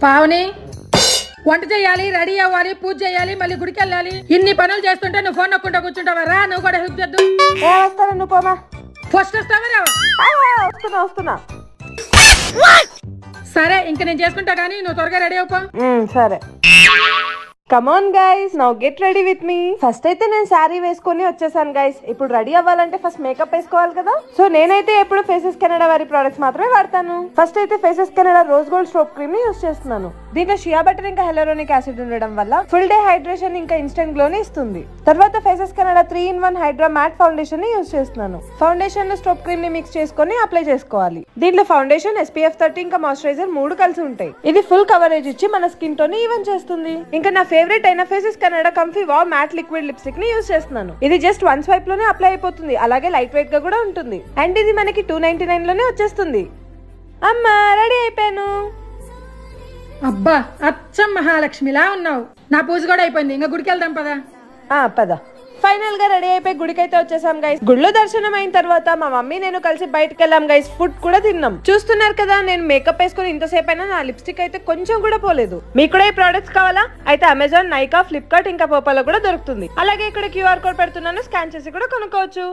పావని వంట చేయాలి, రెడీ అవ్వాలి, పూజ చేయాలి, మళ్ళీ గుడికి వెళ్ళాలి. ఇన్ని పనులు చేస్తుంటే నువ్వు ఫోన్ నొక్కుంటా కూర్చుంటావా? రా, నువ్వు కూడా హెల్ప్ చేద్దు. వస్తాను, నువ్వు పోమా. ఫస్ట్ వస్తావా రావా? వస్తున్నా. సరే, ఇంక నేను చేసుకుంటా కానీ నువ్వు త్వరగా రెడీ అయిపో. సరే. Come on guys, now get ready with me. First అయితే నేను శారీ వేసుకొని వచ్చేసాను గైస్. ఇప్పుడు రెడీ అవ్వాలంటే ఫస్ట్ మేకప్ వేసుకోవాలి కదా. సో నేనైతే ఎప్పుడు ఫేసెస్ కెనడా వారి ప్రొడక్ట్స్ మాత్రమే వాడతాను. ఫస్ట్ అయితే Faces Canada rose gold strobe cream ని యూస్ చేస్తున్నాను. దీంట్లో షియా బటర్ ఇంకా హైలూరోనిక్ యాసిడ్ ఉండడం వల్ల ఫుల్ డే హైడ్రేషన్ ఇంకా ఇన్స్టెంట్ గ్లో ని ఇస్తుంది. తర్వాత Faces Canada 3-in-1 hydra matte foundation ని యూస్ చేస్తున్నాను. ఫౌండేషన్ లో స్ట్రోప్ క్రీమ్ ని మిక్స్ చేసుకొని అప్లై చేసుకోవాలి. దీంట్లో ఫౌండేషన్, SPF 30 ఇంకా మాయిశ్చరైజర్ 3 కలిసి ఉంటాయి. ఇది ఫుల్ కవరేజ్ ఇచ్చి మన స్కిన్ టోన్ ఈవెన్ చేస్తుంది. ఇంకా నా ఫేవరెట్ అయిన Faces Canada comfy wow matte liquid lipstick ని యూస్ చేస్తున్నాను. ఇది జస్ట్ 1 స్వైప్ లోనే అప్లై అయిపోతుంది. అలాగే లైట్ వెయిట్ గా కూడా ఉంటుంది. అండ్ ఇది మనకి 299 లోనే వచ్చేస్తుంది. అమ్మా, రెడీ అయిపోయాను. అబ్బా, అచ్చం మహాలక్ష్మిలా ఉన్నావు. నా పూజ కూడా అయిపోయింది, ఇంకా గుడికి వెళ్దాం పదా. పద. ఫైనల్ గా రెడీ అయిపోయి గుడికైతే వచ్చేసాం గైస్. గుడిలో దర్శనం అయిన తర్వాత మా మమ్మీ నేను కలిసి బయటకు వెళ్ళాం గైస్. ఫుడ్ కూడా తిన్నాం. చూస్తున్నారు కదా, నేను మేకప్ వేసుకుని ఇంతసేపు అయినా నా లిప్స్టిక్ అయితే కొంచెం కూడా పోలేదు. మీకు కూడా ఈ ప్రొడక్ట్స్ కావాలా? అయితే అమెజాన్, నైకా, ఫ్లిప్కార్ట్ ఇంకా పోపాలో కూడా దొరుకుతుంది. అలాగే ఇక్కడ QR కోడ్ పెడుతున్నాను, స్కాన్ చేసి కూడా కొనుక్కోవచ్చు.